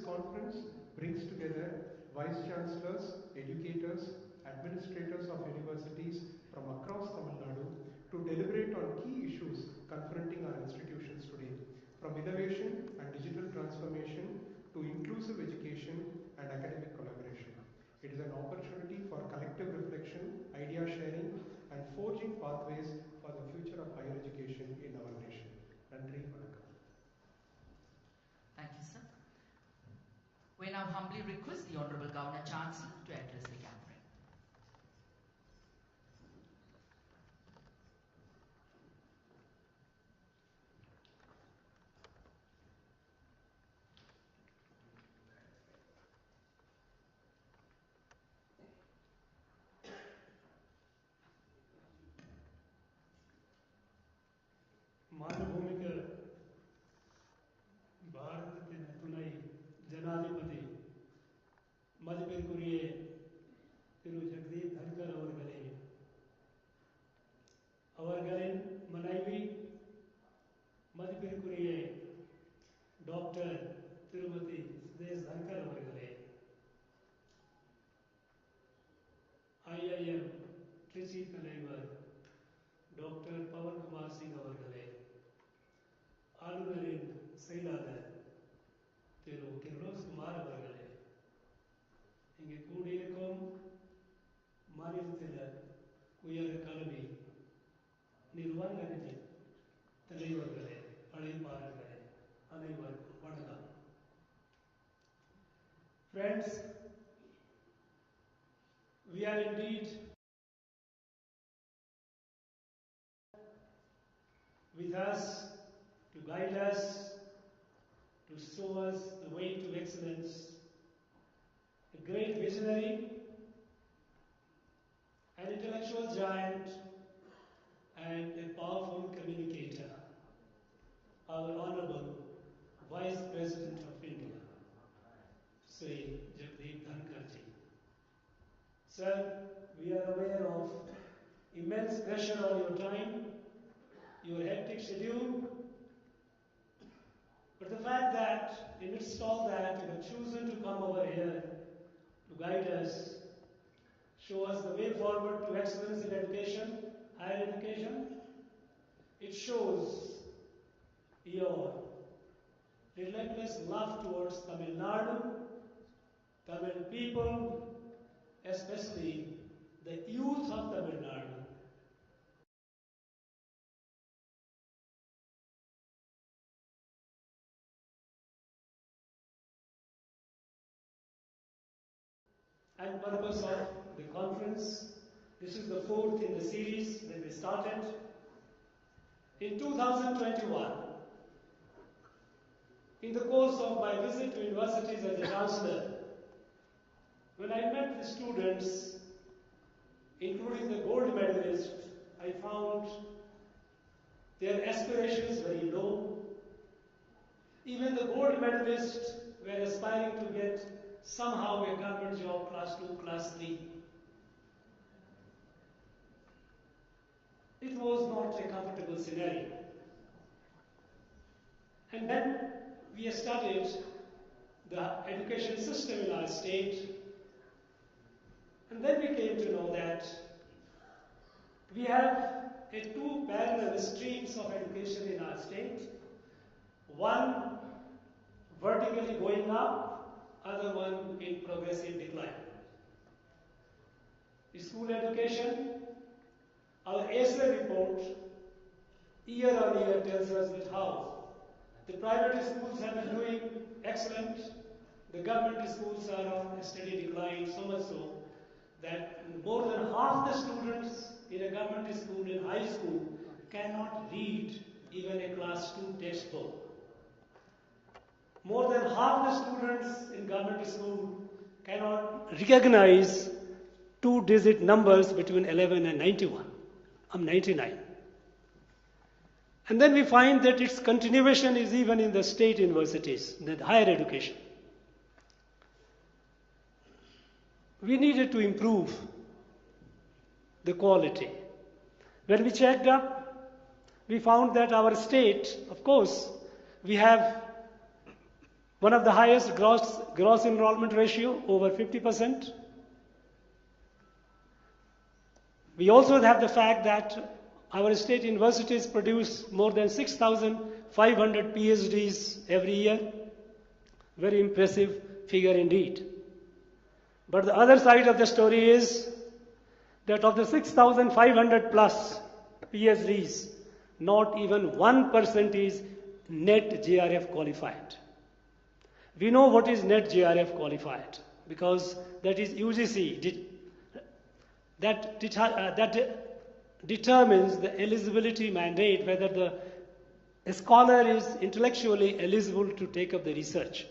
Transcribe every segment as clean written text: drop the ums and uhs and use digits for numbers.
conference brings together Vice Chancellors, educators, administrators of universities from across Tamil Nadu to deliberate on key issues confronting our institutions today, from innovation and digital transformation to inclusive education and academic collaboration. It is an opportunity for collective reflection, idea sharing, and forging pathways for the future of higher education in our nation. Nandri, vanakkam. Thank you, sir. We now humbly request the Honorable Governor Chancellor to address the gathering. मानभूमिक Bharat துணை ஜனாதிபதி மதிப்பிற்குரிய திரு ஜெகதீப் தன்கர் அவர்களே, அவர்களின் மனைவி மதிப்பிற்குரிய doctor திருமதி சுதேஷ் தன்கர் அவர்களே, IIM Trichy தலைவர் டாக்டர் பவன்குமார் சிங் அவர்களே, ஆளுநரின் செயலாளர் திரு கிரோஸ்குமார் அவர்களே, இங்கே கூடியிருக்கும் மாநிலத்தில் உயர் கல்வி நிறுவனங்களின் தலைவர்களே, அழைப்பாளர்களே, அனைவருக்கும் வணக்கம். Friends, we are indeed with us to guide us, to show us the way to excellence, a great visionary, an intellectual giant, and a powerful communicator, our Honorable Vice President of India, Sri Jagdeep Dhankar ji. Sir, we are aware of immense pressure on your time, your hectic schedule, but the fact that amidst all that you have chosen to come over here to guide us, show us the way forward to excellence in education, higher education, it shows your relentless love towards Tamil Nadu, Tamil people, especially the youth of Tamil Nadu. And purpose of the conference, this is the fourth in the series that we started. In 2021, in the course of my visit to universities as a chancellor, when I met the students, including the gold medalists, I found their aspirations very low. Even the gold medalists were aspiring to get somehow a government job, class 2, class 3. It was not a comfortable scenario. And then we studied the education system in our state, and then we came to know that we have two parallel streams of education in our state, one vertically going up, other one in progressive decline. School education, our ASA report year on year tells us that how the private schools have been doing excellent, the government schools are on a steady decline, so much so that more than half the students in a government school in high school cannot read even a class 2 textbook. More than half the students in government school cannot recognize two-digit numbers between 11 and 91. I'm 99. And then we find that its continuation is even in the state universities, the higher education. We needed to improve the quality. When we checked up, we found that our state, of course, we have one of the highest gross enrollment ratio, over 50%. We also have the fact that our state universities produce more than 6,500 PhDs every year. Very impressive figure indeed. But the other side of the story is that of the 6,500 plus PhDs, not even 1% is net JRF qualified. We know what is net JRF qualified because that is UGC that determines the eligibility mandate, whether the scholar is intellectually eligible to take up the research.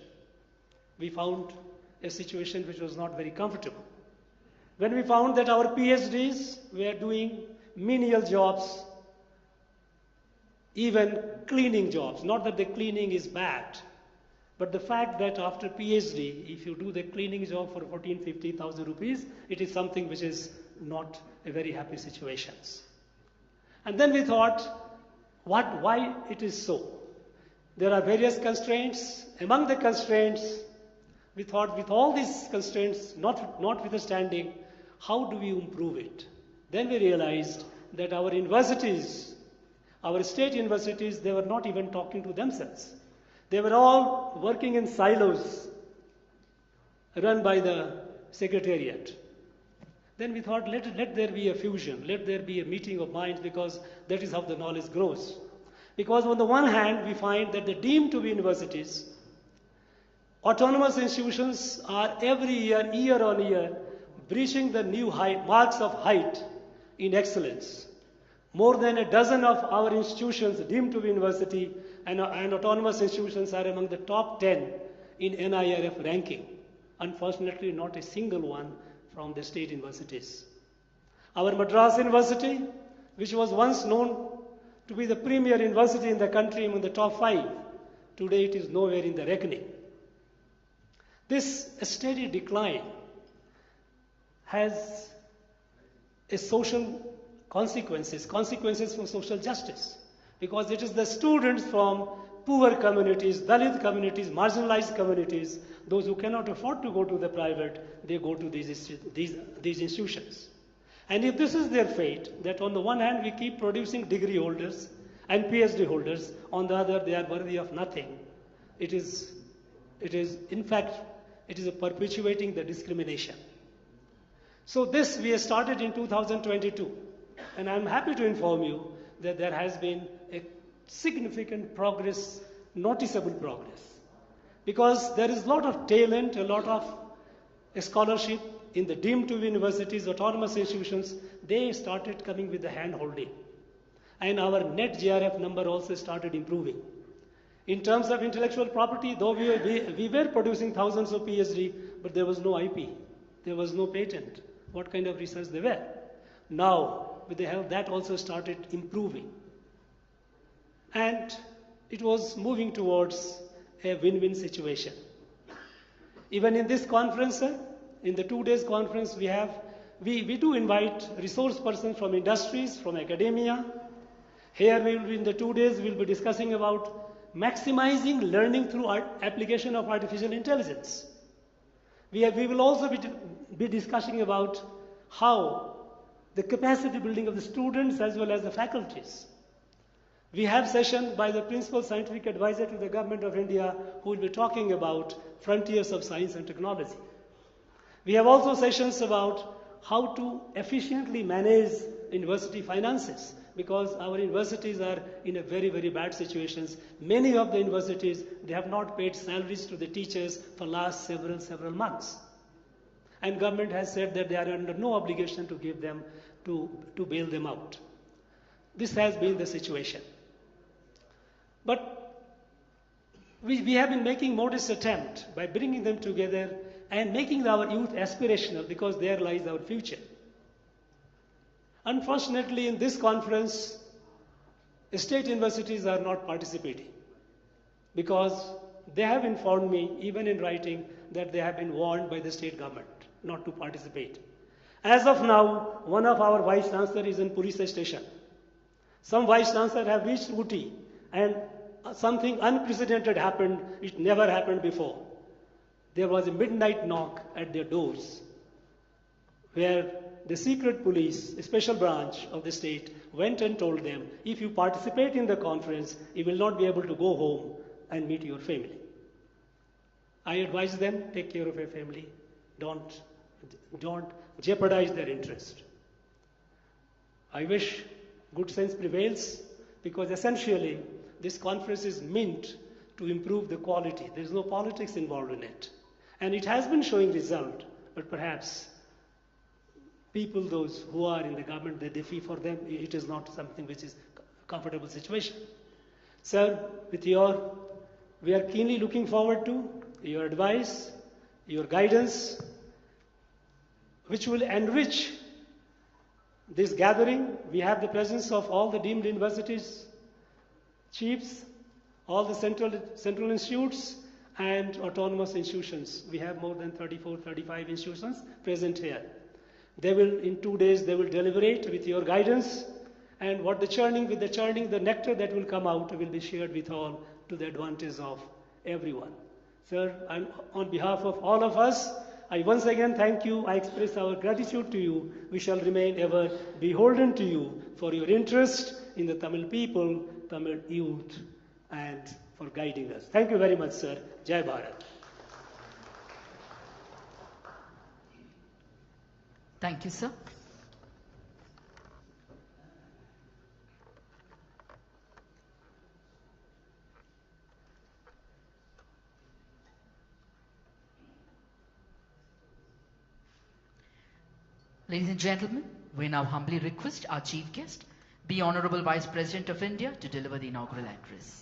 We found a situation which was not very comfortable. When we found that our PhDs were doing menial jobs, even cleaning jobs, not that the cleaning is bad, but the fact that after PhD, if you do the cleaning job for 14,000-15,000 rupees, it is something which is not a very happy situation. And then we thought, why it is so? There are various constraints. Among the constraints, we thought with all these constraints notwithstanding, how do we improve it? Then we realized that our universities, our state universities, they were not even talking to themselves. They were all working in silos run by the secretariat. Then we thought, let there be a fusion, let there be a meeting of minds, because that is how the knowledge grows. Because on the one hand, we find that the deemed to be universities, autonomous institutions are every year, year on year, breaching the new marks of height in excellence. More than a dozen of our institutions deemed to be university and autonomous institutions are among the top 10 in NIRF ranking. Unfortunately, not a single one from the state universities. Our Madras University, which was once known to be the premier university in the country among the top 5, today it is nowhere in the reckoning. This steady decline has a social consequences for social justice, because it is the students from poor communities, Dalit communities, marginalized communities, those who cannot afford to go to the private, they go to these institutions. And if this is their fate, that on the one hand we keep producing degree holders and PhD holders, on the other they are worthy of nothing, it is in fact, it is perpetuating the discrimination. So this we have started in 2022, and I am happy to inform you that there has been a significant progress, noticeable progress, because there is a lot of talent, a lot of scholarship in the deemed to be universities, autonomous institutions. They started coming with the hand holding, and our net JRF number also started improving. In terms of intellectual property, though we were producing thousands of PhD, but there was no IP, there was no patent. What kind of research they were? Now, with the help, that also started improving. And it was moving towards a win-win situation. Even in this conference, in the 2 days conference we do invite resource persons from industries, from academia. Here we will be in the 2 days, we will be discussing about maximizing learning through application of artificial intelligence. We will also be discussing about how the capacity building of the students as well as the faculties. We have session by the Principal Scientific Advisor to the Government of India, who will be talking about frontiers of science and technology. We have also sessions about how to efficiently manage university finances, because our universities are in a very, very bad situations. Many of the universities, they have not paid salaries to the teachers for last several months. And government has said that they are under no obligation to give them, to bail them out. This has been the situation. But we have been making modest attempt by bringing them together and making our youth aspirational, because there lies our future. Unfortunately, in this conference, state universities are not participating, because they have informed me, even in writing, that they have been warned by the state government not to participate. As of now, one of our vice chancellors is in police station. Some vice chancellors have reached Uti, and something unprecedented happened. It never happened before. There was a midnight knock at their doors where the secret police, a special branch of the state, went and told them, if you participate in the conference, you will not be able to go home and meet your family. I advise them, take care of your family. Don't jeopardize their interest. I wish good sense prevails, because essentially this conference is meant to improve the quality. There is no politics involved in it. And it has been showing result, but perhaps people, those who are in the government, they feel for them it is not something which is a comfortable situation. Sir, we are keenly looking forward to your advice, your guidance, which will enrich this gathering. We have the presence of all the deemed universities, chiefs, all the central institutes and autonomous institutions. We have more than 34, 35 institutions present here. In 2 days, they will deliberate with your guidance, and with the churning, the nectar that will come out will be shared with all to the advantage of everyone. Sir, on behalf of all of us, I once again thank you. I express our gratitude to you. We shall remain ever beholden to you for your interest in the Tamil people, Tamil youth, and for guiding us. Thank you very much, sir. Jai Bharat. Thank you, sir. Ladies and gentlemen, we now humbly request our chief guest, the Honorable Vice President of India, to deliver the inaugural address.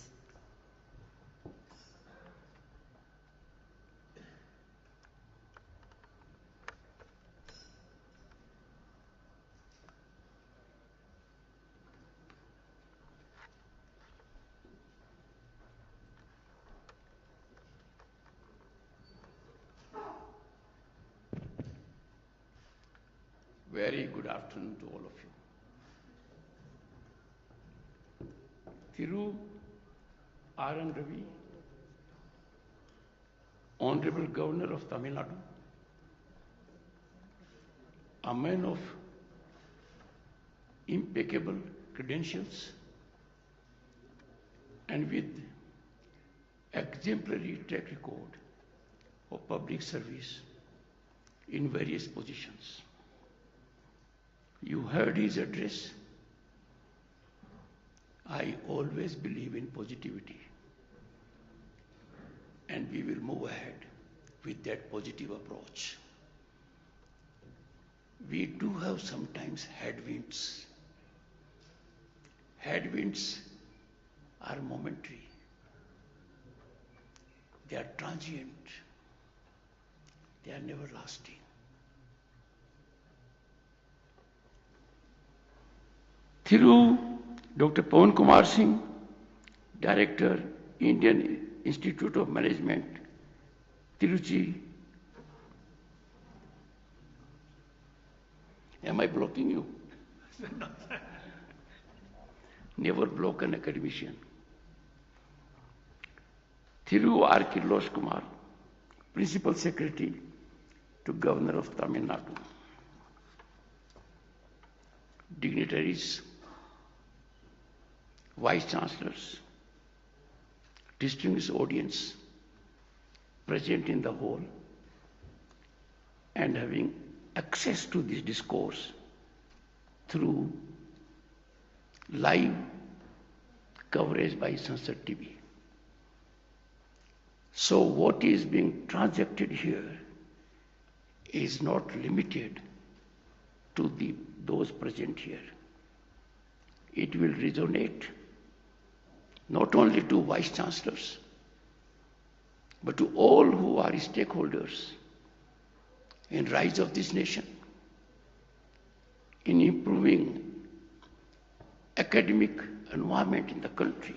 Very good afternoon to all of you. Thiru R.N. Ravi, Honorable Governor of Tamil Nadu, a man of impeccable credentials and with exemplary track record of public service in various positions. You heard his address. I always believe in positivity, and we will move ahead with that positive approach. We do have sometimes headwinds. Headwinds are momentary. They are transient. They are never lasting. Through Dr. Pawan Kumar Singh, Director, Indian Institute of Management, Tiruchi. Am I blocking you? Never block an academician. Thiru R. Kirlosh Kumar, Principal Secretary to Governor of Tamil Nadu. Dignitaries, Vice Chancellors, distinguished audience present in the hall and having access to this discourse through live coverage by Sunset TV. So what is being transacted here is not limited to those present here. It will resonate not only to Vice Chancellors, but to all who are stakeholders in rise of this nation, in improving academic environment in the country.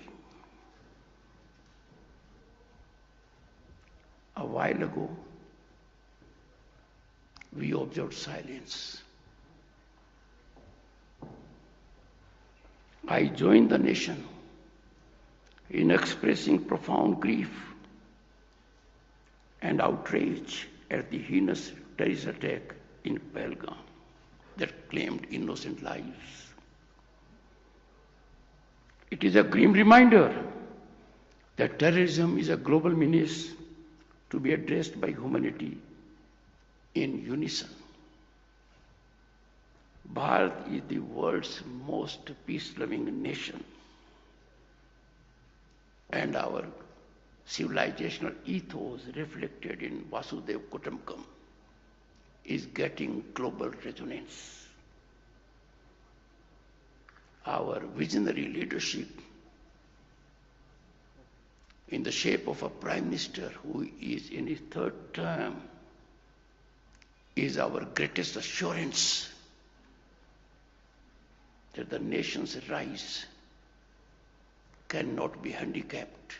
A while ago, we observed silence. I joined the nation in expressing profound grief and outrage at the heinous terrorist attack in Pahalgam that claimed innocent lives. It is a grim reminder that terrorism is a global menace to be addressed by humanity in unison. Bharat is the world's most peace-loving nation, and our civilizational ethos reflected in Vasudhaiva Kutumbakam is getting global resonance. Our visionary leadership in the shape of a Prime Minister who is in his third term is our greatest assurance that the nation's rise cannot be handicapped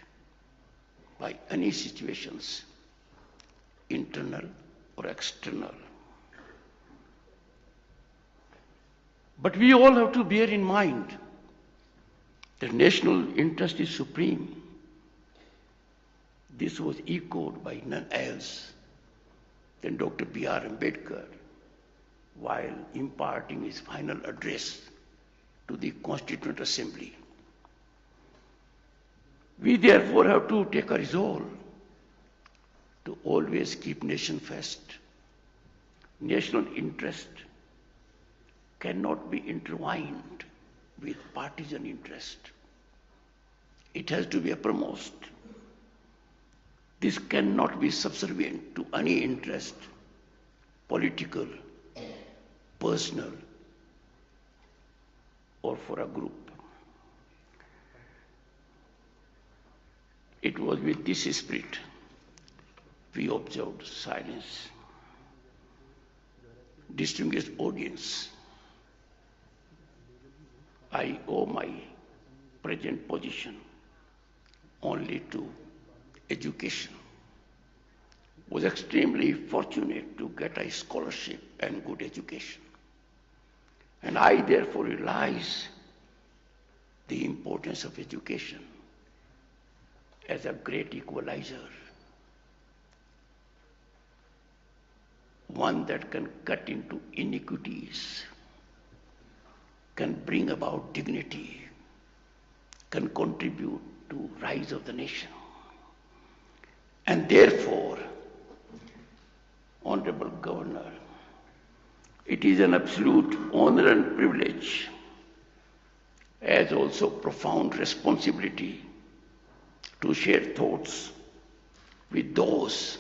by any situations, internal or external. But we all have to bear in mind that national interest is supreme. This was echoed by none else than Dr. B.R. Ambedkar while imparting his final address to the Constituent Assembly. We therefore have to take a resolve to always keep nation first. National interest cannot be intertwined with partisan interest. It has to be uppermost. This cannot be subservient to any interest, political, personal, or for a group. It was with this spirit we observed silence. Distinguished audience, I owe my present position only to education. Was extremely fortunate to get a scholarship and good education. And I therefore realize the importance of education as a great equalizer, one that can cut into inequities, can bring about dignity, can contribute to rise of the nation. And therefore, Honorable Governor, it is an absolute honor and privilege, as also profound responsibility, to share thoughts with those,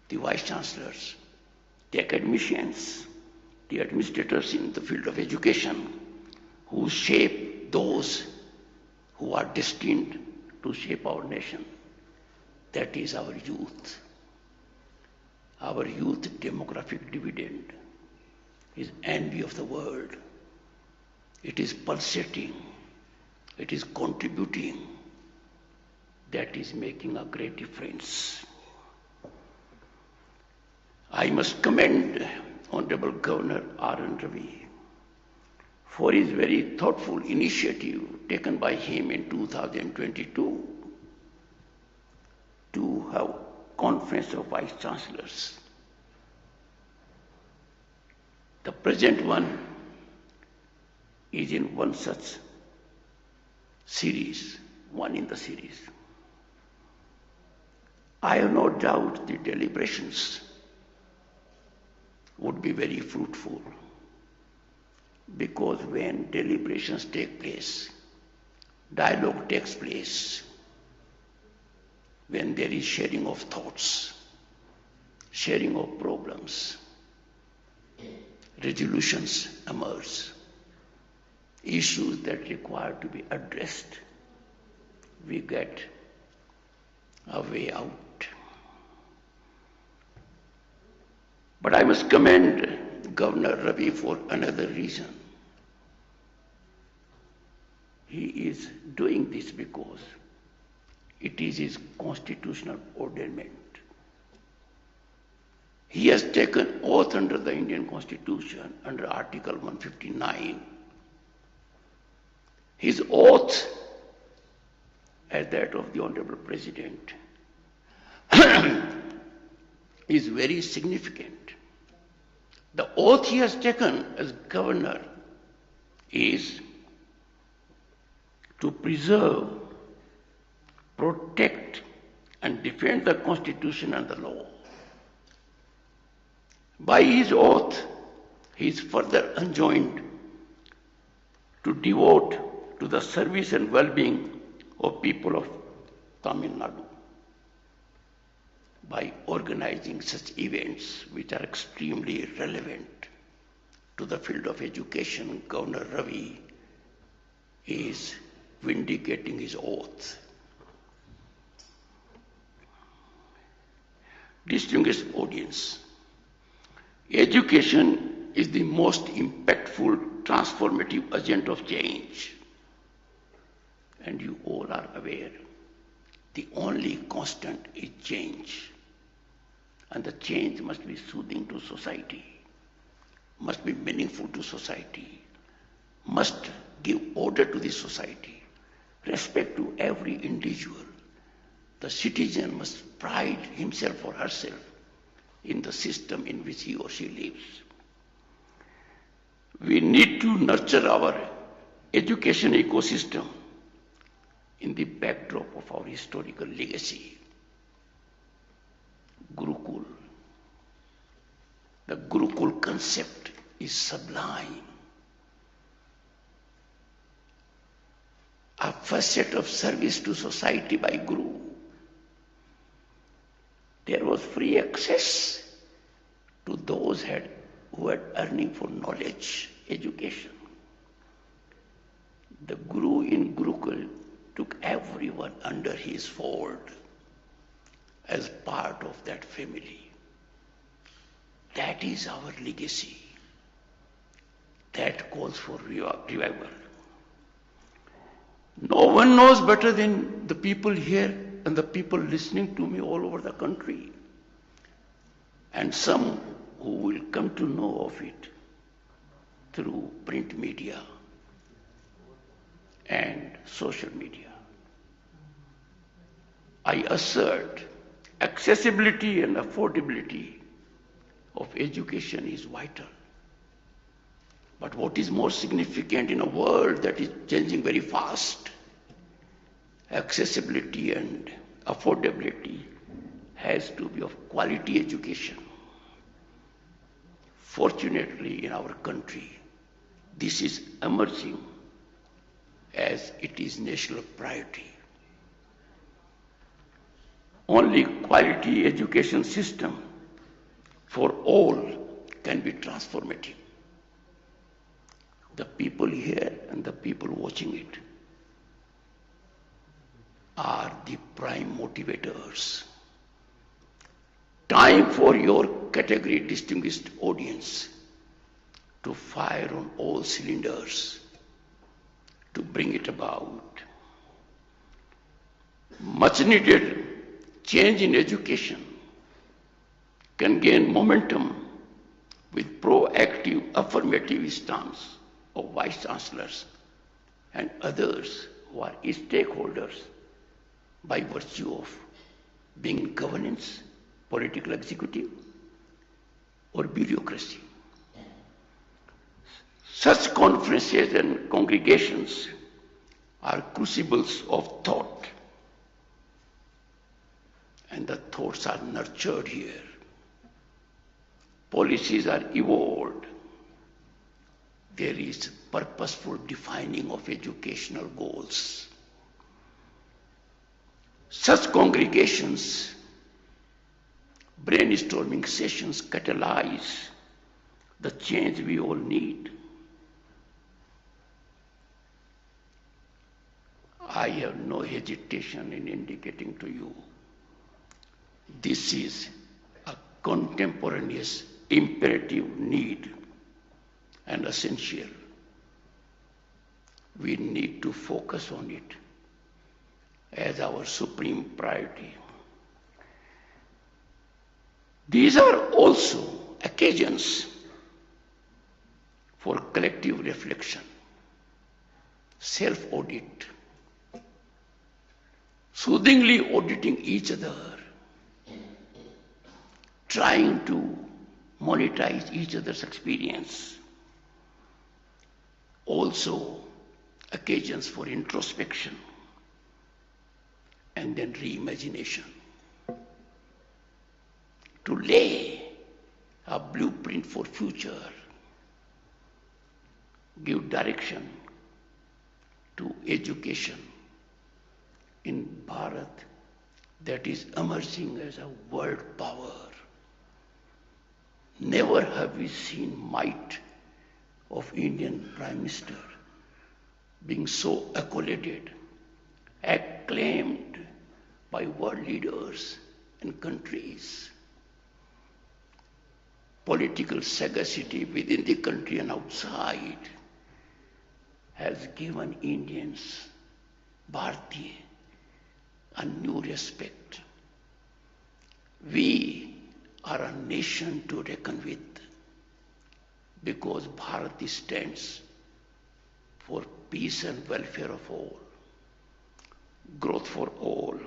the Vice Chancellors, the academicians, the administrators in the field of education, who shape those who are destined to shape our nation. That is our youth. Our youth demographic dividend is envy of the world. It is pulsating. It is contributing. That is making a great difference. I must commend Honorable Governor R.N. Ravi for his very thoughtful initiative taken by him in 2022 to have Conference of Vice Chancellors. The present one is in one such series, one in the series. I have no doubt the deliberations would be very fruitful, because when deliberations take place, dialogue takes place, when there is sharing of thoughts, sharing of problems, resolutions emerge, issues that require to be addressed, we get a way out. But I must commend Governor Ravi for another reason. He is doing this because it is his constitutional ordainment. He has taken oath under the Indian Constitution, under Article 159. His oath as that of the Honorable President is very significant. The oath he has taken as governor is to preserve, protect, and defend the Constitution and the law. By his oath, he is further enjoined to devote to the service and well-being of people of Tamil Nadu by organizing such events which are extremely relevant to the field of education. Governor Ravi is vindicating his oath. Distinguished audience, education is the most impactful transformative agent of change. And you all are aware, the only constant is change. And the change must be soothing to society, must be meaningful to society, must give order to the society, respect to every individual. The citizen must pride himself or herself in the system in which he or she lives. We need to nurture our education ecosystem in the backdrop of our historical legacy. Gurukul. The Gurukul concept is sublime. A facet of service to society by Guru. There was free access to those who had earning for knowledge, education. The Guru in Gurukul took everyone under his fold as part of that family. That is our legacy. That calls for revival. No one knows better than the people here and the people listening to me all over the country, and some who will come to know of it through print media and social media. I assert accessibility and affordability of education is vital. But what is more significant in a world that is changing very fast, accessibility and affordability has to be of quality education. Fortunately, in our country, this is emerging as it is national priority. Only quality education system for all can be transformative. The people here and the people watching it are the prime motivators. Time for your category distinguished audience to fire on all cylinders to bring it about. Much needed change in education can gain momentum with proactive affirmative stance of vice chancellors and others who are stakeholders by virtue of being governance, political executive, or bureaucracy. Such conferences and congregations are crucibles of thought, and the thoughts are nurtured here. Policies are evolved. There is purposeful defining of educational goals. Such congregations, brainstorming sessions catalyze the change we all need. I have no hesitation in indicating to you this is a contemporaneous imperative need and essential. We need to focus on it as our supreme priority. These are also occasions for collective reflection, self-audit, soothingly auditing each other, trying to monetize each other's experience. Also, occasions for introspection and then reimagination. To lay a blueprint for future, give direction to education in Bharat that is emerging as a world power. Never have we seen might of Indian Prime Minister being so accoladed, acclaimed by world leaders and countries. Political sagacity within the country and outside has given Indians, Bharatiya, a new respect. We are a nation to reckon with because Bharat stands for peace and welfare of all, growth for all.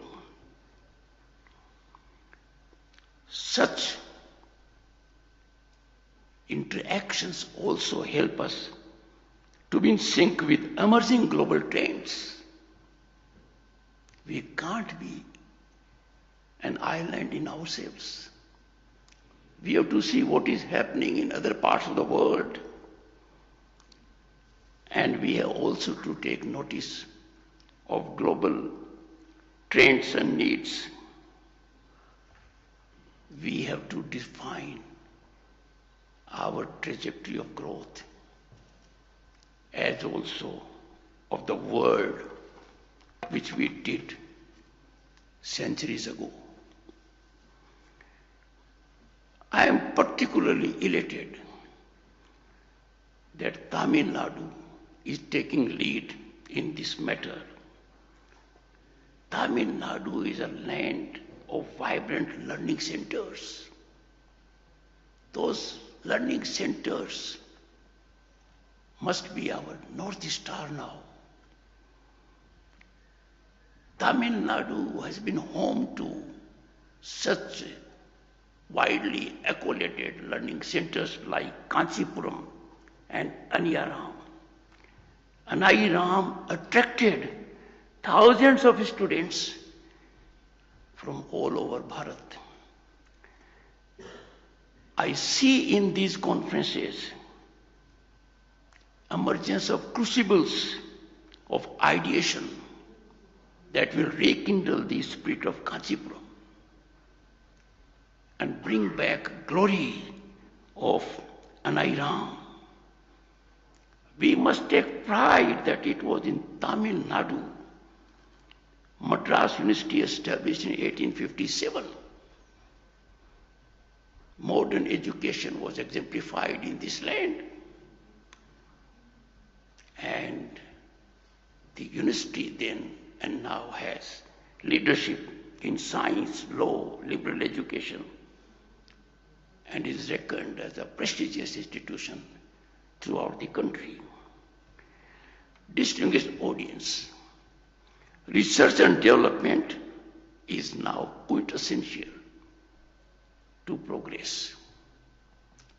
Such interactions also help us to be in sync with emerging global trends. We can't be an island in ourselves. We have to see what is happening in other parts of the world. And we have also to take notice of global trends and needs. We have to define our trajectory of growth as also of the world which we did centuries ago. I am particularly elated that Tamil Nadu is taking lead in this matter. Tamil Nadu is a land of vibrant learning centers. Those learning centers must be our North Star now. Tamil Nadu has been home to such widely accoladed learning centers like Kanchipuram and Aniyaram. Aniyaram attracted thousands of students from all over Bharat. I see in these conferences emergence of crucibles of ideation that will rekindle the spirit of Kanchipuram and bring back glory of Aniyaram. We must take pride that it was in Tamil Nadu, Madras University established in 1857. Modern education was exemplified in this land. And the university then and now has leadership in science, law, liberal education, and is reckoned as a prestigious institution throughout the country. Distinguished audience, research and development is now quintessential to progress.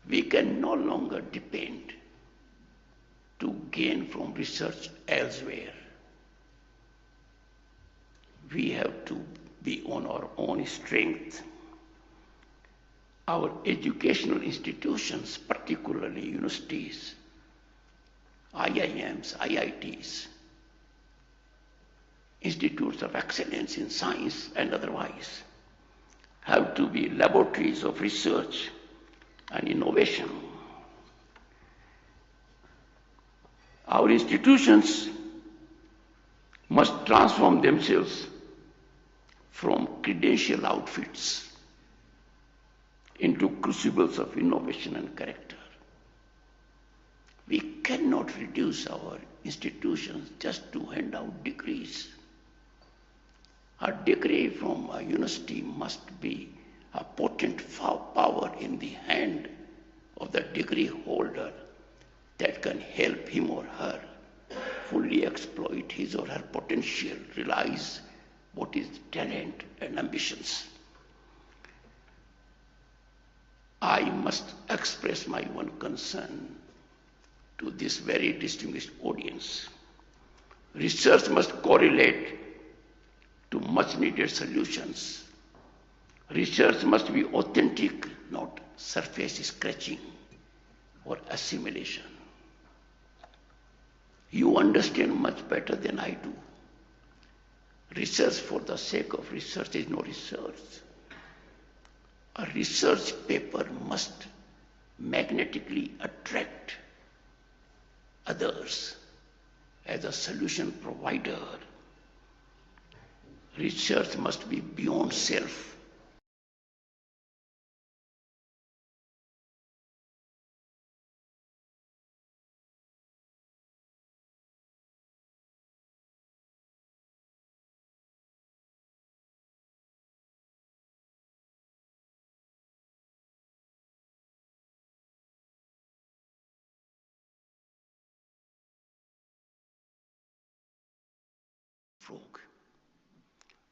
We can no longer depend to gain from research elsewhere. We have to be on our own strength. Our educational institutions, particularly universities, IIMs, IITs, institutes of excellence in science and otherwise, have to be laboratories of research and innovation. Our institutions must transform themselves from credential outfits into crucibles of innovation and character. We cannot reduce our institutions just to hand out degrees. A degree from a university must be a potent power in the hand of the degree holder that can help him or her fully exploit his or her potential, realize what is talent and ambitions. I must express my one concern to this very distinguished audience. Research must correlate to much needed solutions. Research must be authentic, not surface scratching or assimilation. You understand much better than I do. Research for the sake of research is no research. A research paper must magnetically attract others as a solution provider. Research must be beyond self.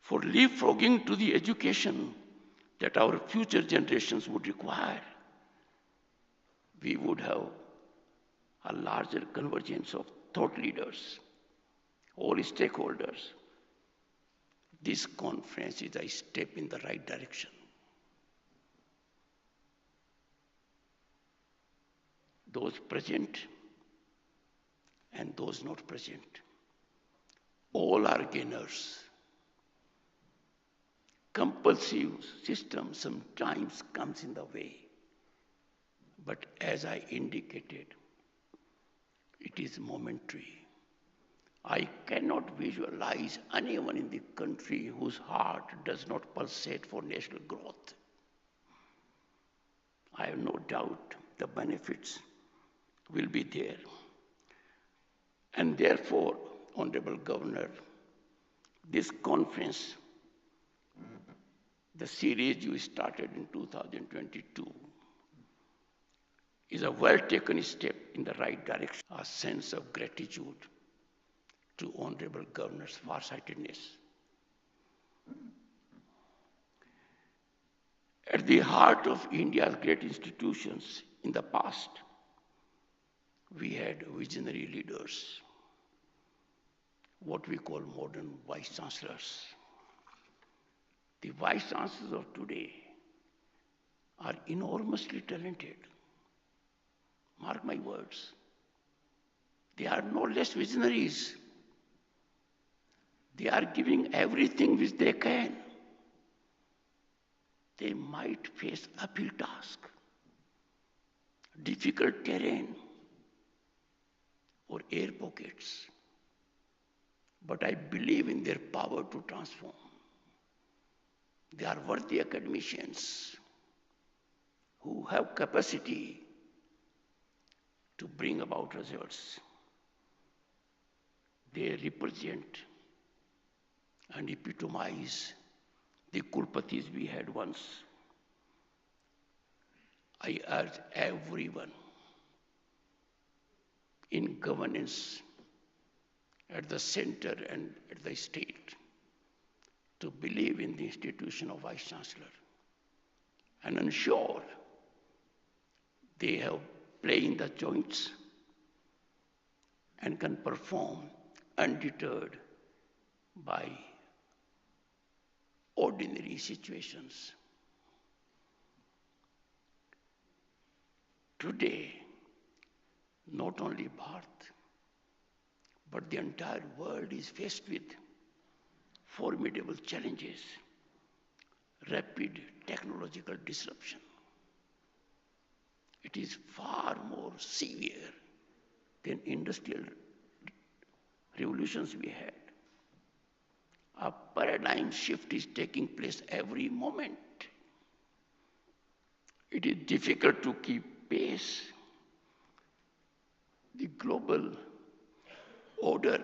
For leapfrogging to the education that our future generations would require, we would have a larger convergence of thought leaders, all stakeholders. This conference is a step in the right direction. Those present and those not present, all are gainers. Compulsive system sometimes comes in the way, but as I indicated, it is momentary. I cannot visualize anyone in the country whose heart does not pulsate for national growth. I have no doubt the benefits will be there. And therefore, Honorable Governor, this conference, the series you started in 2022, is a well-taken step in the right direction, a sense of gratitude to Honorable Governor's farsightedness. At the heart of India's great institutions in the past, we had visionary leaders, what we call modern vice chancellors. The vice chancellors of today are enormously talented. Mark my words. They are no less visionaries. They are giving everything which they can. They might face uphill task, difficult terrain, or air pockets. But I believe in their power to transform. They are worthy academicians who have capacity to bring about results. They represent and epitomize the Kulpatis we had once. I urge everyone in governance at the center and at the state to believe in the institution of Vice Chancellor and ensure they have play in the joints and can perform undeterred by ordinary situations. Today, not only Bharat, but the entire world is faced with formidable challenges, rapid technological disruption. It is far more severe than industrial revolutions we had. A paradigm shift is taking place every moment. It is difficult to keep pace. The global order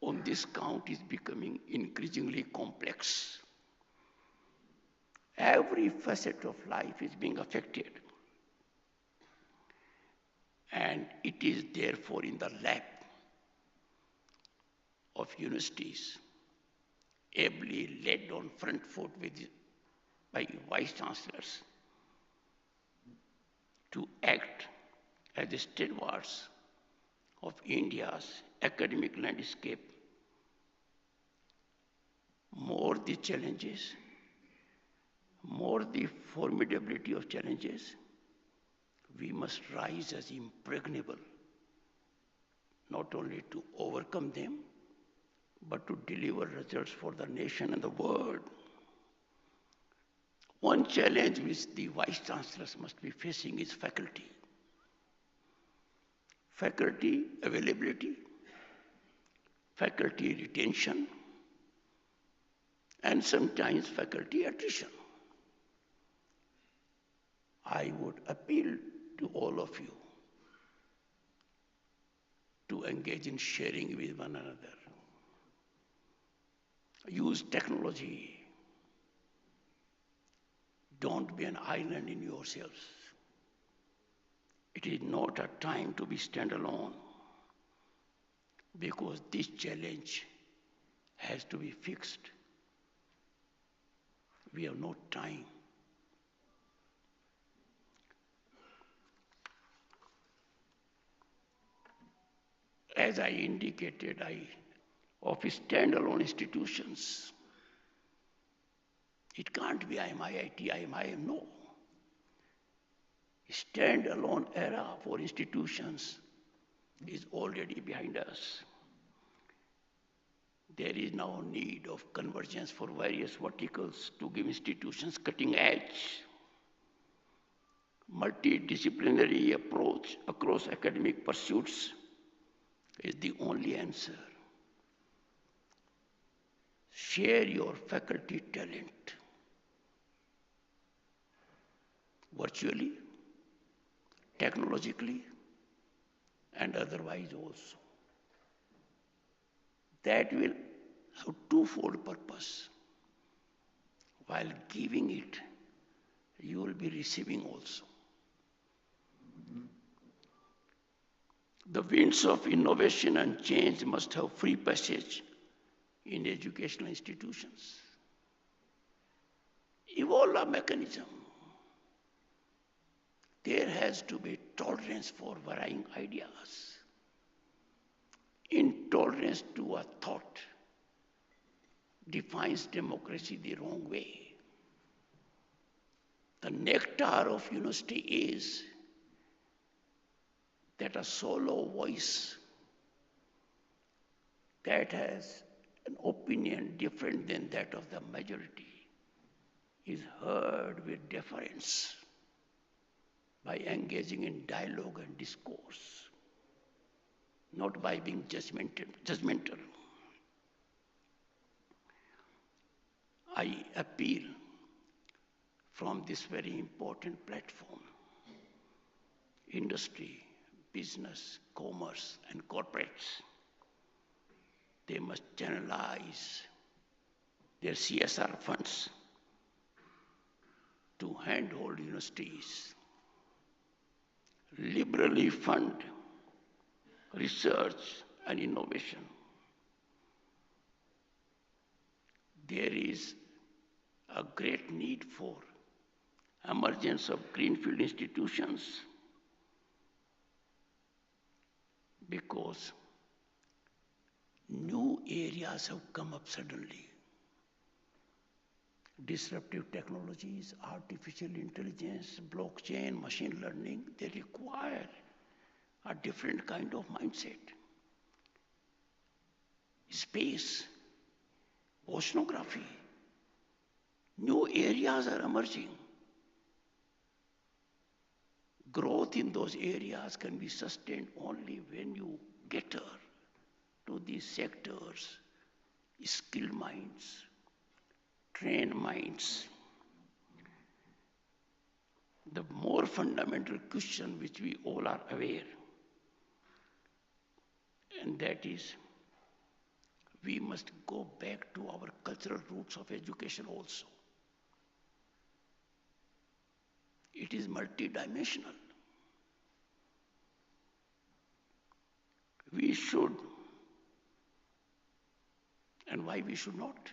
on this count is becoming increasingly complex. Every facet of life is being affected. And it is therefore in the lap of universities ably led on front foot by Vice Chancellors to act as the stalwarts of India's academic landscape. More the challenges, more the formidability of challenges, we must rise as impregnable, not only to overcome them, but to deliver results for the nation and the world. One challenge which the Vice Chancellors must be facing is faculty. Faculty availability, faculty retention, and sometimes faculty attrition. I would appeal to all of you to engage in sharing with one another. Use technology. Don't be an island in yourselves. It is not a time to be standalone, because this challenge has to be fixed. We have no time. As I indicated, of standalone institutions, it can't be I'm IIT, I'm IIM, no. Standalone era for institutions is already behind us. There is now need of convergence for various verticals to give institutions cutting edge. Multidisciplinary approach across academic pursuits is the only answer. Share your faculty talent virtually, technologically, and otherwise also. That will have twofold purpose. While giving it, you will be receiving also. The winds of innovation and change must have free passage in educational institutions. Evolve a mechanism. There has to be tolerance for varying ideas. Intolerance to a thought defines democracy the wrong way. The nectar of university is that a solo voice that has an opinion different than that of the majority is heard with deference by engaging in dialogue and discourse, not by being judgmental. I appeal from this very important platform, industry, business, commerce, and corporates, they must channelize their CSR funds to handhold universities, liberally fund research and innovation. There is a great need for emergence of greenfield institutions, because new areas have come up suddenly. Disruptive technologies, artificial intelligence, blockchain, machine learning, they require a different kind of mindset. Space, oceanography, new areas are emerging. Growth in those areas can be sustained only when you cater to these sectors, skilled minds, trained minds. The more fundamental question which we all are aware, and that is, we must go back to our cultural roots of education also. It is multidimensional. We should, and why we should not,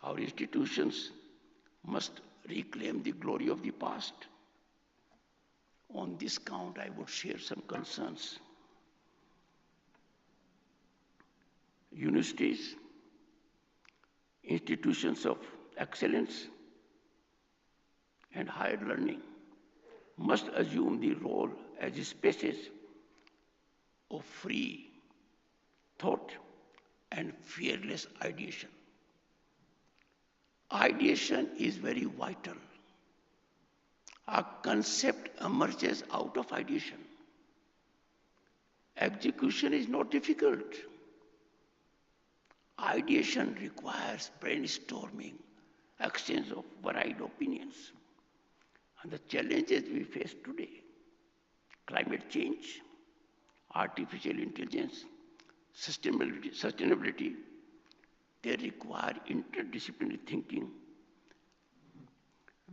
Our institutions must reclaim the glory of the past. On this count, I would share some concerns. Universities, institutions of excellence, and higher learning must assume the role as spaces of free thought and fearless ideation. Ideation is very vital. A concept emerges out of ideation. Execution is not difficult. Ideation requires brainstorming, exchange of varied opinions. And the challenges we face today, climate change, artificial intelligence, sustainability, they require interdisciplinary thinking.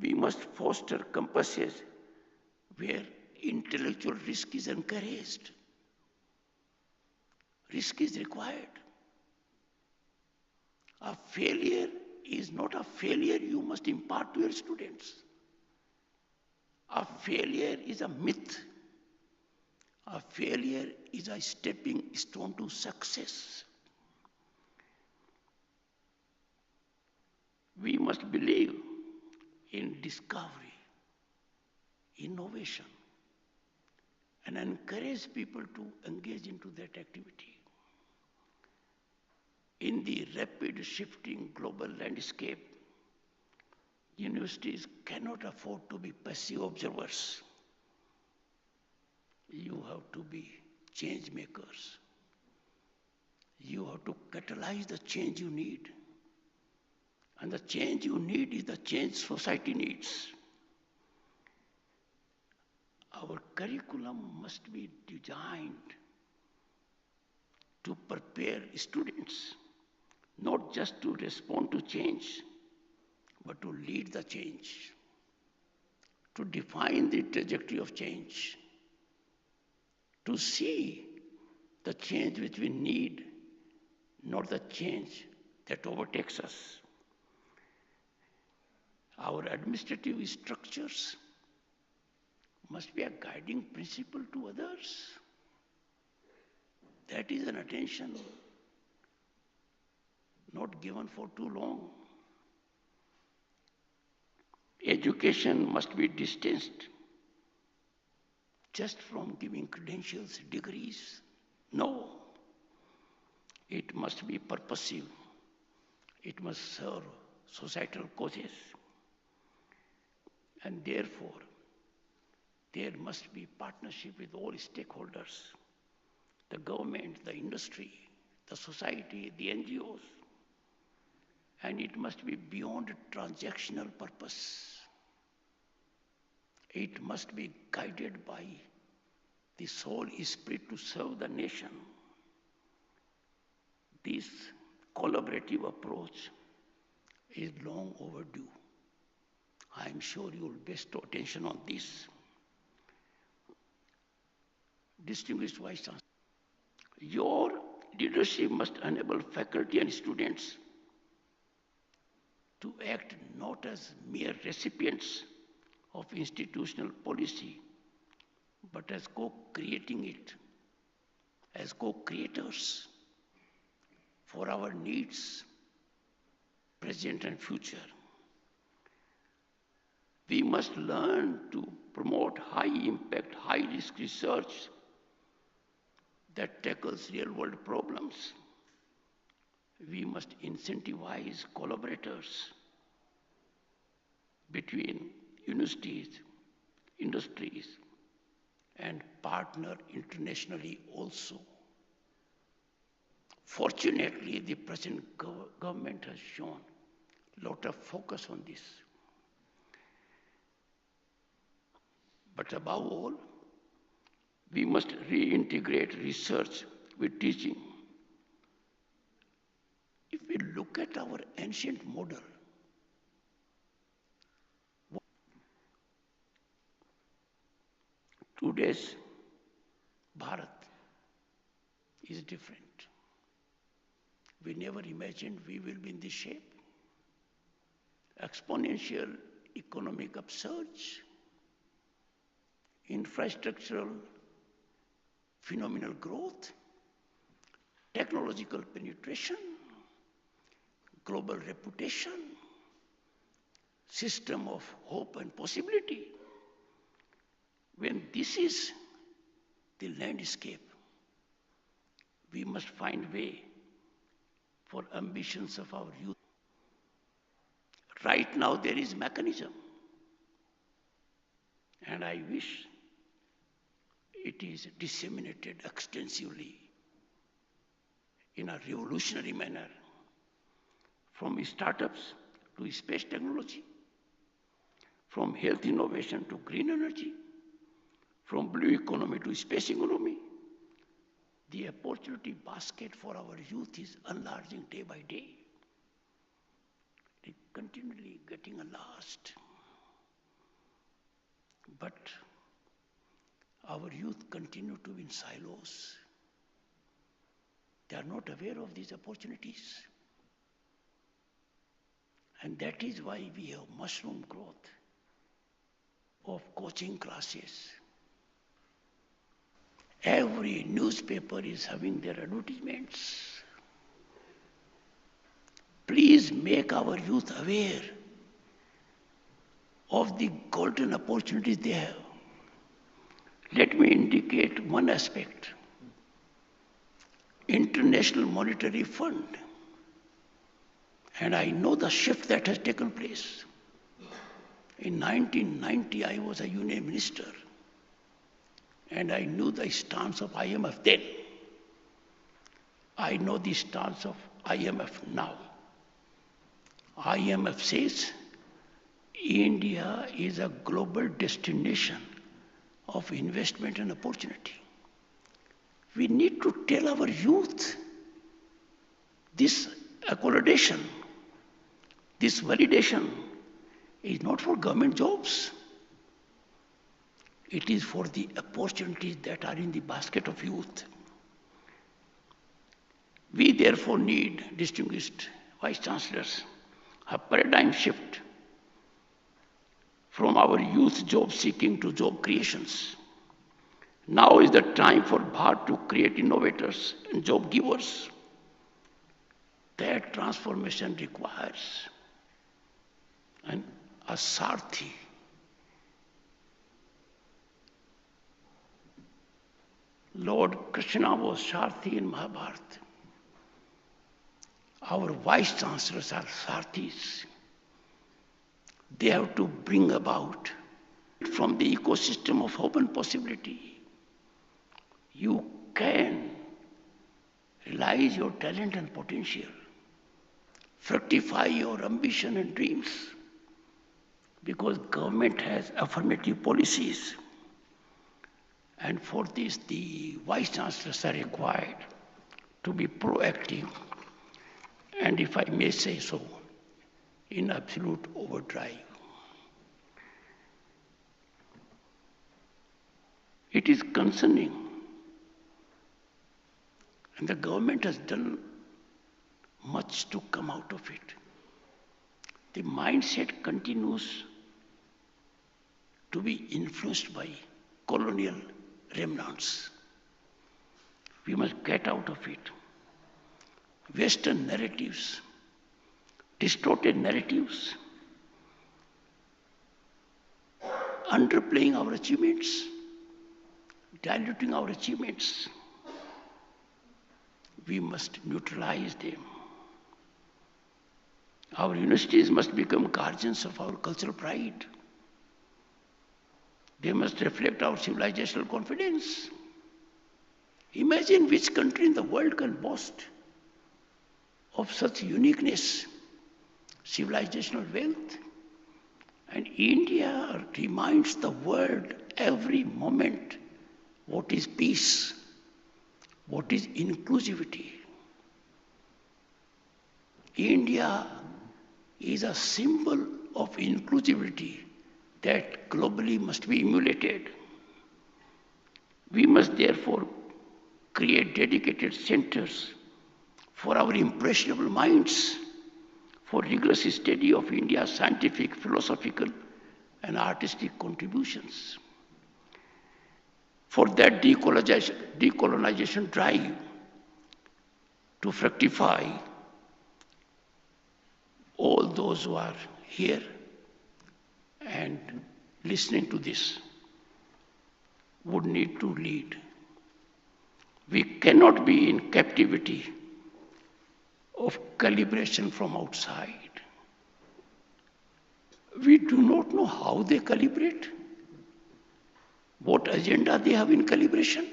We must foster campuses where intellectual risk is encouraged. Risk is required. A failure is not a failure you must impart to your students. A failure is a myth. A failure is a stepping stone to success. We must believe in discovery, innovation, and encourage people to engage into that activity. In the rapid shifting global landscape, universities cannot afford to be passive observers. You have to be change makers. You have to catalyze the change you need. And the change you need is the change society needs. Our curriculum must be designed to prepare students, not just to respond to change, but to lead the change, to define the trajectory of change, to see the change which we need, not the change that overtakes us. Our administrative structures must be a guiding principle to others. That is an attention not given for too long. Education must be distanced just from giving credentials, degrees. No. It must be purposive. It must serve societal causes. And therefore, there must be partnership with all stakeholders, the government, the industry, the society, the NGOs. And it must be beyond transactional purpose. It must be guided by the soul spirit to serve the nation. This collaborative approach is long overdue. I am sure you will bestow attention on this. Distinguished Vice Chancellor, your leadership must enable faculty and students to act not as mere recipients of institutional policy, but as co-creating it, as co-creators for our needs, present and future. We must learn to promote high-impact, high-risk research that tackles real-world problems. We must incentivize collaborators between universities, industries, and partner internationally also. Fortunately, the present government has shown a lot of focus on this. But above all, we must reintegrate research with teaching. If we look at our ancient model, today's Bharat is different. We never imagined we will be in this shape. exponential economic upsurge, infrastructural phenomenal growth, technological penetration, global reputation, system of hope and possibility. When this is the landscape, we must find way for ambitions of our youth. Right now there is mechanism, and I wish it is disseminated extensively in a revolutionary manner, from startups to space technology, from health innovation to green energy, from blue economy to space economy. The opportunity basket for our youth is enlarging day by day. It is continually getting enlarged. But our youth continue to be in silos. They are not aware of these opportunities. And that is why we have mushroom growth of coaching classes. Every newspaper is having their advertisements. Please make our youth aware of the golden opportunities they have. Let me indicate one aspect. International Monetary Fund, and I know the shift that has taken place. In 1990, I was a union minister, and I knew the stance of IMF then. I know the stance of IMF now. IMF says India is a global destination of investment and opportunity. We need to tell our youth this accreditation, this validation is not for government jobs. It is for the opportunities that are in the basket of youth. We therefore need, distinguished Vice Chancellors, a paradigm shift from our youth job seeking to job creations. Now is the time for Bharat to create innovators and job givers. That transformation requires a Sarthi. Lord Krishna was Sarthi in Mahabharata. Our Vice Chancellors are Sarthis. They have to bring about from the ecosystem of hope and possibility. You can realize your talent and potential, fructify your ambition and dreams, because government has affirmative policies. And for this, the Vice Chancellors are required to be proactive, and if I may say so, in absolute overdrive. It is concerning, and the government has done much to come out of it. The mindset continues to be influenced by colonial remnants. We must get out of it. Western narratives, distorted narratives, underplaying our achievements, diluting our achievements. We must neutralize them. Our universities must become guardians of our cultural pride. They must reflect our civilizational confidence. Imagine which country in the world can boast of such uniqueness, civilizational wealth. And India reminds the world every moment what is peace, what is inclusivity. India is a symbol of inclusivity that globally must be emulated. We must therefore create dedicated centers for our impressionable minds, for rigorous study of India's scientific, philosophical, and artistic contributions. For that decolonization drive to fructify, all those who are here and listening to this would need to lead. We cannot be in captivity of calibration from outside. We do not know how they calibrate, what agenda they have in calibration.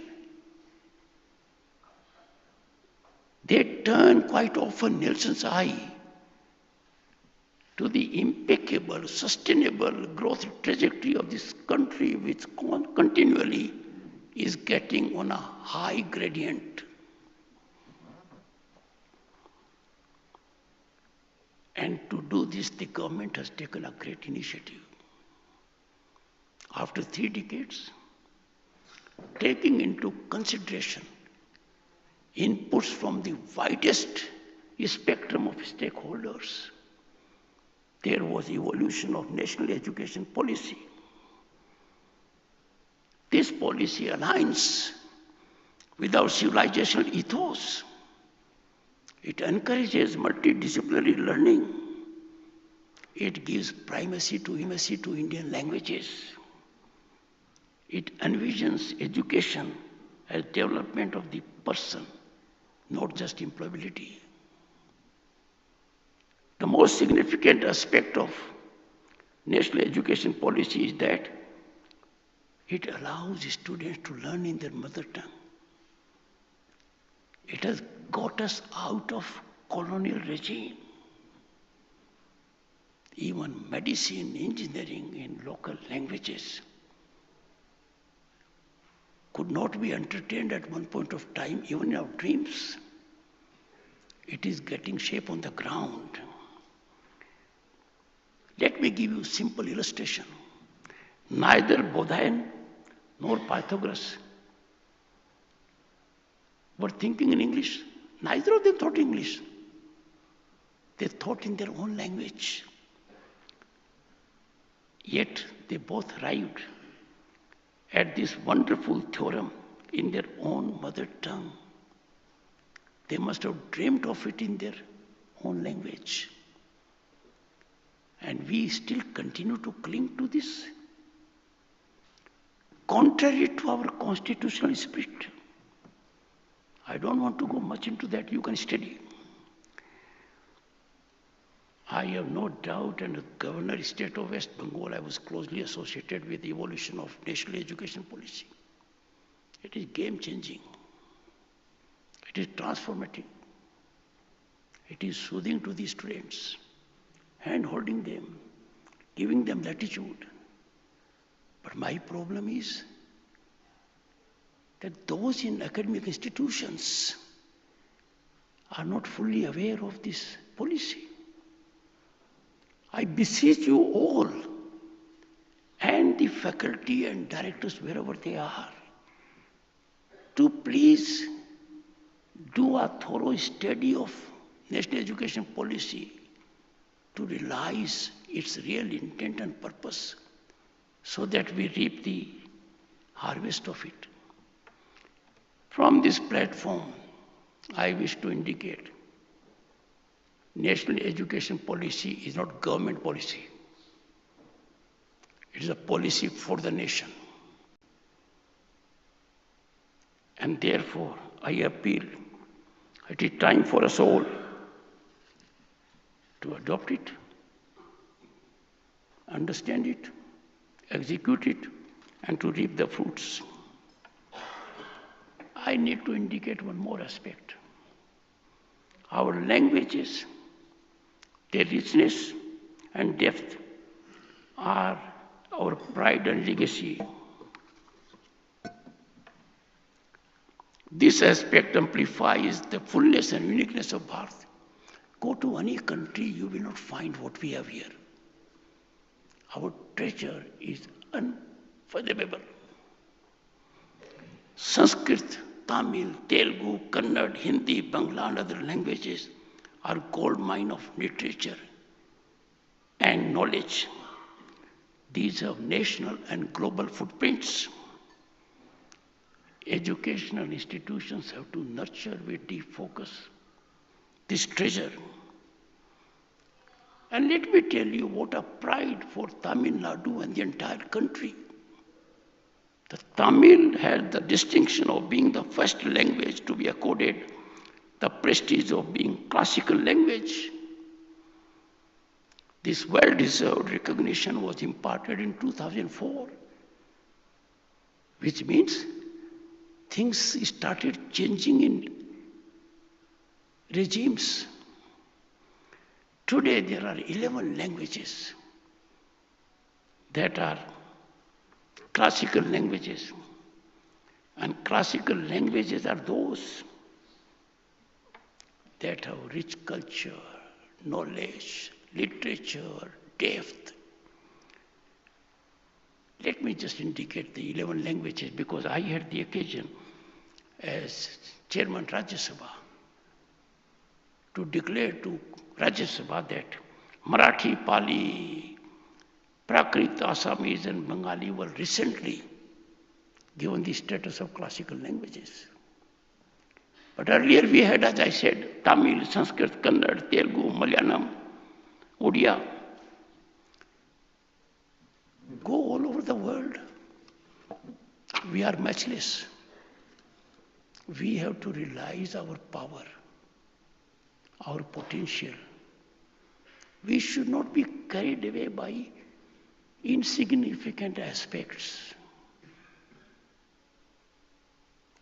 They turn quite often Nelson's eye to the impeccable, sustainable growth trajectory of this country, which continually is getting on a high gradient. And to do this, the government has taken a great initiative. After 3 decades, taking into consideration inputs from the widest spectrum of stakeholders, there was evolution of national education policy. This policy aligns with our civilizational ethos. It encourages multidisciplinary learning. It gives primacy to Indian languages. It envisions education as development of the person, not just employability. The most significant aspect of national education policy is that it allows students to learn in their mother tongue. It has got us out of colonial regime. Even medicine, engineering in local languages could not be entertained at one point of time, even in our dreams. It is getting shape on the ground. Let me give you a simple illustration. Neither Bodhayan nor Pythagoras were thinking in English. Neither of them thought English. They thought in their own language. Yet they both arrived at this wonderful theorem in their own mother tongue. They must have dreamed of it in their own language. And we still continue to cling to this, contrary to our constitutional spirit. I don't want to go much into that, you can study. I have no doubt, and the Governor State of West Bengal, I was closely associated with the evolution of national education policy. It is game-changing. It is transformative. It is soothing to the students, hand-holding them, giving them latitude. But my problem is that those in academic institutions are not fully aware of this policy. I beseech you all, and the faculty and directors wherever they are, to please do a thorough study of national education policy to realize its real intent and purpose, so that we reap the harvest of it. From this platform, I wish to indicate national education policy is not government policy. It is a policy for the nation. And therefore, I appeal, it is time for us all to adopt it, understand it, execute it, and to reap the fruits. I need to indicate one more aspect. Our languages, their richness and depth are our pride and legacy. This aspect amplifies the fullness and uniqueness of Bharat. Go to any country, you will not find what we have here. Our treasure is unfathomable. Sanskrit, Tamil, Telugu, Kannada, Hindi, Bangla, and other languages are gold mine of literature, and knowledge. These have national and global footprints. Educational institutions have to nurture with deep focus this treasure. And let me tell you what a pride for Tamil Nadu and the entire country. The Tamil had the distinction of being the first language to be accorded the prestige of being classical language. This well-deserved recognition was imparted in 2004, which means things started changing in regimes. Today there are 11 languages that are classical languages. And classical languages are those that have rich culture, knowledge, literature, depth. Let me just indicate the 11 languages because I had the occasion as Chairman Rajya Sabha to declare to Rajya Sabha that Marathi, Pali, Prakrit, Assamese and Bengali were recently given the status of classical languages. But earlier we had, as I said, Tamil, Sanskrit, Kannada, Telugu, Malayalam, Odia. Go all over the world. We are matchless. We have to realize our power, our potential. We should not be carried away by insignificant aspects.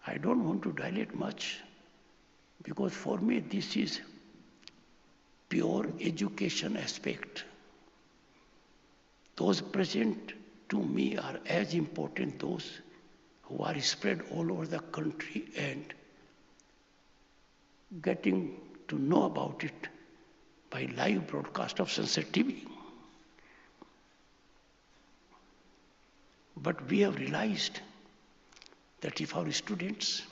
I don't want to dilate much because for me this is pure education aspect. Those present to me are as important those who are spread all over the country and getting to know about it by live broadcast of Sunset TV. But we have realized that if our students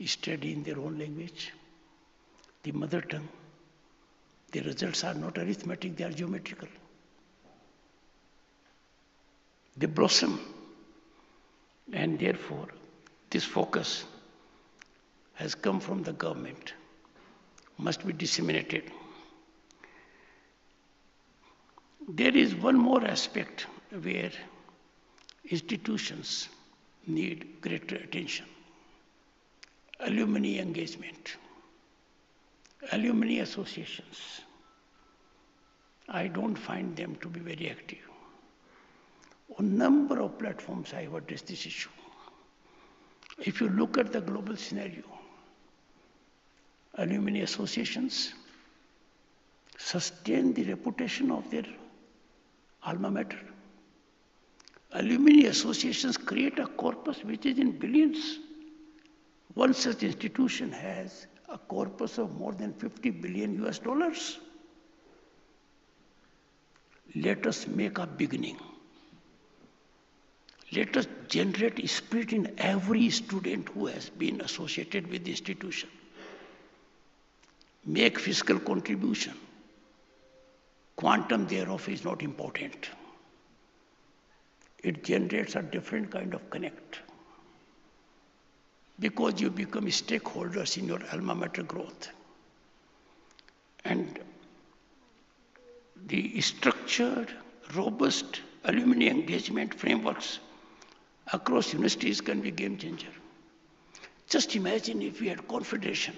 study in their own language, the mother tongue, the results are not arithmetic, they are geometrical. They blossom. And therefore, this focus has come from the government, must be disseminated. There is one more aspect where institutions need greater attention. Alumni engagement, alumni associations. I don't find them to be very active. On a number of platforms I have addressed this issue. If you look at the global scenario, alumni associations sustain the reputation of their alma mater. Alumni associations create a corpus which is in billions. One such institution has a corpus of more than 50 billion US dollars. Let us make a beginning. Let us generate spirit in every student who has been associated with the institution. Make fiscal contribution. Quantum thereof is not important. It generates a different kind of connect. Because you become stakeholders in your alma mater growth. And the structured, robust alumni engagement frameworks across universities can be a game changer. Just imagine if we had confederation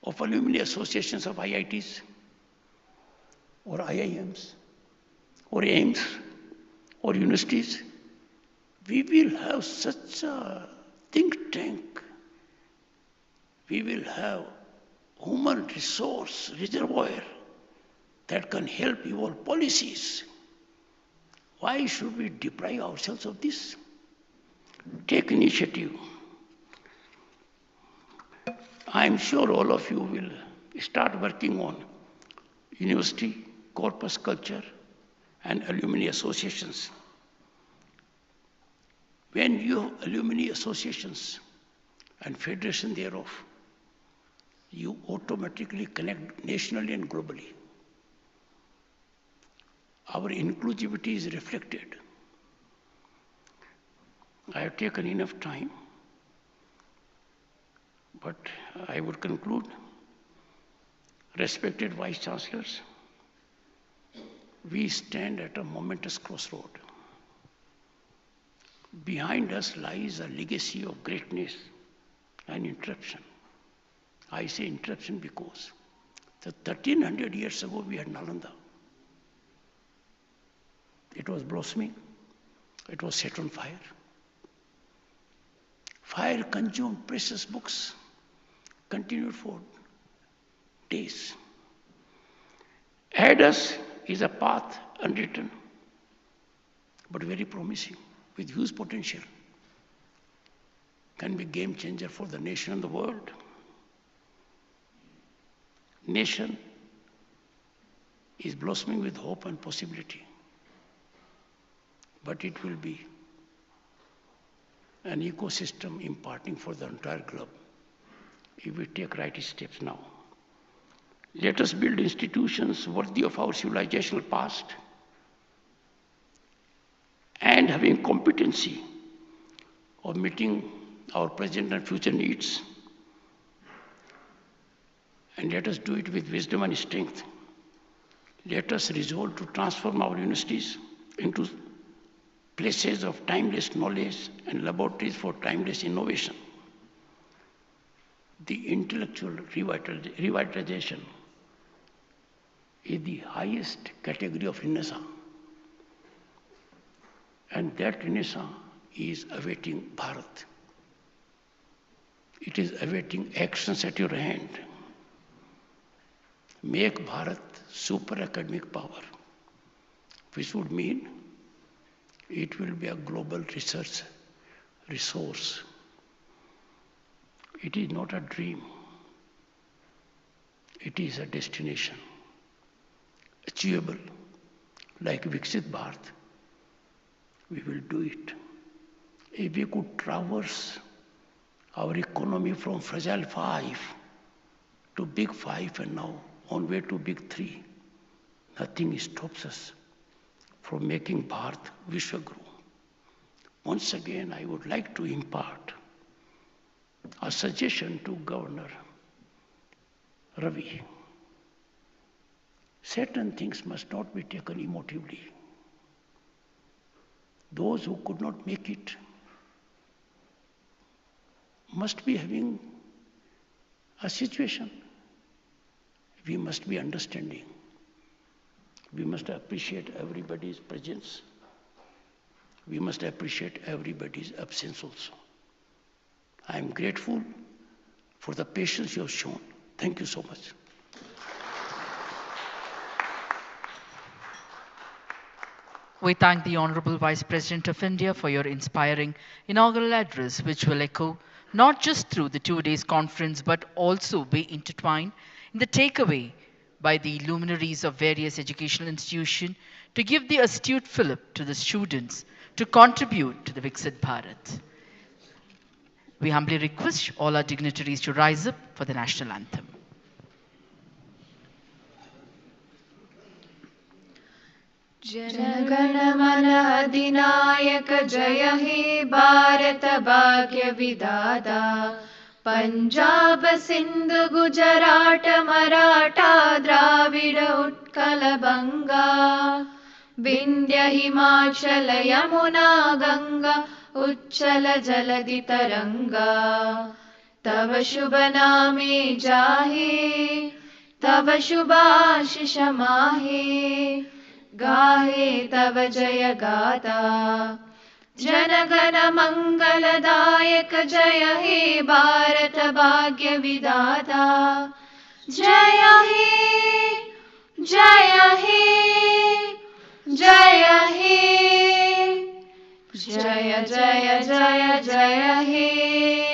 of alumni associations of IITs or IIMs or AIMS or universities. We will have such a think tank. We will have human resource reservoir that can help evolve policies. Why should we deprive ourselves of this? Take initiative. I am sure all of you will start working on university, corpus culture, and alumni associations. When you have alumni associations and federation thereof, you automatically connect nationally and globally. our inclusivity is reflected. I have taken enough time, but I would conclude. Respected Vice Chancellors, we stand at a momentous crossroad. Behind us lies a legacy of greatness and interruption. I say interruption because 1300 years ago we had Nalanda. It was blossoming. It was set on fire. Fire consumed precious books, continued for days. Ahead us is a path unwritten, but very promising, with huge potential. Can be game changer for the nation and the world. Nation is blossoming with hope and possibility, but it will be an ecosystem imparting for the entire globe if we take right steps now. Let us build institutions worthy of our civilizational past and having competency of meeting our present and future needs. And let us do it with wisdom and strength. Let us resolve to transform our universities into places of timeless knowledge and laboratories for timeless innovation. The intellectual revitalization is the highest category of renaissance. And that renaissance is awaiting Bharat. It is awaiting actions at your hand. Make Bharat super academic power, which would mean it will be a global research resource. It is not a dream. It is a destination, achievable. Like Viksit Bharat, we will do it. If we could traverse our economy from fragile 5 to big 5 and now on way to big 3, nothing stops us from making Bharat Vishwaguru. Once again, I would like to impart a suggestion to Governor Ravi. Certain things must not be taken emotively. Those who could not make it must be having a situation. We must be understanding. We must appreciate everybody's presence. We must appreciate everybody's absence also. I am grateful for the patience you have shown. Thank you so much. We thank the Honorable Vice President of India for your inspiring inaugural address, which will echo not just through the 2 days conference, but also be intertwined in the takeaway by the luminaries of various educational institutions to give the astute fillip to the students to contribute to the Viksit Bharat. We humbly request all our dignitaries to rise up for the national anthem. जनगण मन अधिनायक जय हे भारत भाग्य विधाता पंजाब सिंध गुजरात मराठा द्राविड उत्कल बंगा विंध्य हिमाचल यमुना गंगा उच्चल जलधि तरंगा तव शुभ नामे जाहे तव शुभ आशीष माहे गाहे तव जय गाथा जनगण मंगलदायक जय हे भारत भाग्य विधाता जय हे जय हे जय हे जय जय जय जय हे